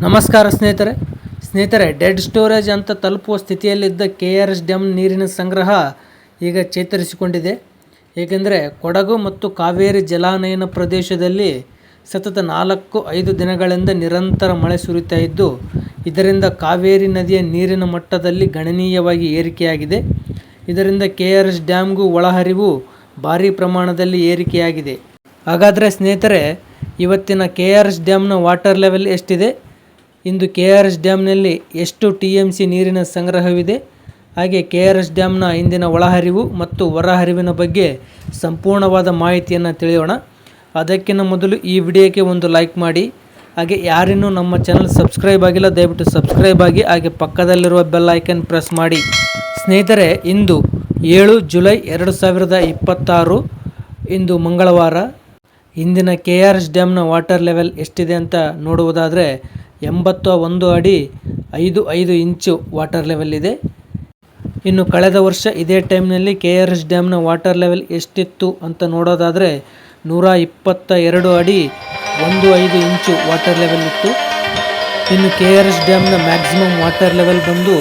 ನಮಸ್ಕಾರ ಸ್ನೇಹಿತರೆ dead storage ಅಂತ ತಲುಪುವ ಸ್ಥಿತಿಯಲ್ಲಿದ್ದ KRS ಡ್ಯಾಮ್ ನೀರಿನ ಸಂಗ್ರಹ ಈಗ ಚೇತರಿಸಿಕೊಂಡಿದೆ. ಏಕೆಂದರೆ ಕೊಡಗು ಮತ್ತು ಕಾವೇರಿ ಜಲಾನಯನ ಪ್ರದೇಶದಲ್ಲಿ ಸತತ 4-5 ದಿನಗಳಿಂದ ನಿರಂತರ ಮಳೆ ಸುರಿತಾ ಇದ್ದು, ಇದರಿಂದ ಕಾವೇರಿ ನದಿಯ ನೀರಿನ ಮಟ್ಟದಲ್ಲಿ ಗಣನೀಯವಾಗಿ ಏರಿಕೆಯಾಗಿದೆ. ಇದರಿಂದ KRS ಡ್ಯಾಮ್ಗೂ ಒಳಹರಿವು ಭಾರೀ ಪ್ರಮಾಣದಲ್ಲಿ ಏರಿಕೆಯಾಗಿದೆ. ಹಾಗಾದರೆ ಸ್ನೇಹಿತರೆ, ಇವತ್ತಿನ KRS ಡ್ಯಾಮ್ನ ವಾಟರ್ ಲೆವೆಲ್ ಎಷ್ಟಿದೆ, ಇಂದು KRS ಡ್ಯಾಮ್ನಲ್ಲಿ ಎಷ್ಟು TMC ನೀರಿನ ಸಂಗ್ರಹವಿದೆ, ಹಾಗೆ KRS ಡ್ಯಾಮ್ನ ಇಂದಿನ ಒಳಹರಿವು ಮತ್ತು ಹೊರಹರಿವಿನ ಬಗ್ಗೆ ಸಂಪೂರ್ಣವಾದ ಮಾಹಿತಿಯನ್ನು ತಿಳಿಯೋಣ. ಅದಕ್ಕಿಂತ ಮೊದಲು ಈ ವಿಡಿಯೋಕ್ಕೆ ಒಂದು ಲೈಕ್ ಮಾಡಿ, ಹಾಗೆ ಯಾರಿನ್ನೂ ನಮ್ಮ ಚಾನಲ್ ಸಬ್ಸ್ಕ್ರೈಬ್ ಆಗಿಲ್ಲ ದಯವಿಟ್ಟು ಸಬ್ಸ್ಕ್ರೈಬ್ ಆಗಿ, ಹಾಗೆ ಪಕ್ಕದಲ್ಲಿರುವ ಬೆಲ್ ಐಕನ್ ಪ್ರೆಸ್ ಮಾಡಿ. ಸ್ನೇಹಿತರೆ, ಇಂದು 7 ಜುಲೈ 2026 ಇಂದು ಮಂಗಳವಾರ. ಇಂದಿನ KRS ಡ್ಯಾಮ್ನ ವಾಟರ್ ಲೆವೆಲ್ ಎಷ್ಟಿದೆ ಅಂತ ನೋಡುವುದಾದರೆ 81 ಅಡಿ 5 ಇಂಚು ವಾಟರ್ ಲೆವೆಲ್ ಇದೆ. ಇನ್ನು ಕಳೆದ ವರ್ಷ ಇದೇ ಟೈಮ್ನಲ್ಲಿ KRS ಡ್ಯಾಮ್ನ ವಾಟರ್ ಲೆವೆಲ್ ಎಷ್ಟಿತ್ತು ಅಂತ ನೋಡೋದಾದರೆ 122 ಅಡಿ 15 ಇಂಚು ವಾಟರ್ ಲೆವೆಲ್ ಇತ್ತು. ಇನ್ನು KRS ಡ್ಯಾಮ್ನ ಮ್ಯಾಕ್ಸಿಮಮ್ ವಾಟರ್ ಲೆವೆಲ್ ಬಂದು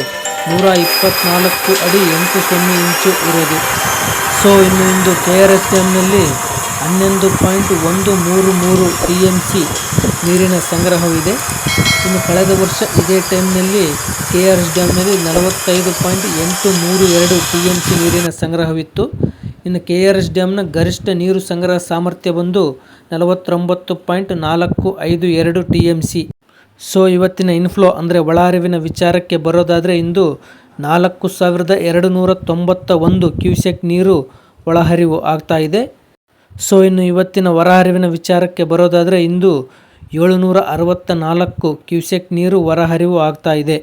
124 ಅಡಿ 80 ಇಂಚು ಇರೋದು. ಸೊ ಇನ್ನು ಇಂದು KRS ಡ್ಯಾಮ್ನಲ್ಲಿ 11.133 TMC ನೀರಿನ ಸಂಗ್ರಹವಿದೆ. ಇನ್ನು ಕಳೆದ ವರ್ಷ ಇದೇ ಟೈಮ್ನಲ್ಲಿ KRS ಡ್ಯಾಮ್ನಲ್ಲಿ 45.832 TMC ನೀರಿನ ಸಂಗ್ರಹವಿತ್ತು. ಇನ್ನು KRS ಡ್ಯಾಮ್ನ ಗರಿಷ್ಠ ನೀರು ಸಂಗ್ರಹ ಸಾಮರ್ಥ್ಯ ಬಂದು 49.452 TMC. ಸೊ ಇವತ್ತಿನ ಇನ್ಫ್ಲೋ ಅಂದರೆ ಒಳಹರಿವಿನ ವಿಚಾರಕ್ಕೆ ಬರೋದಾದರೆ ಇಂದು 4291 ಕ್ಯೂಸೆಕ್ ನೀರು ಒಳಹರಿವು ಆಗ್ತಾ ಇದೆ. ಸೊ ಇನ್ನು ಇವತ್ತಿನ ಹೊರಹರಿವಿನ ವಿಚಾರಕ್ಕೆ ಬರೋದಾದರೆ ಇಂದು 764 ಕ್ಯೂಸೆಕ್ ನೀರು ಹೊರಹರಿವು ಆಗ್ತಾ ಇದೆ.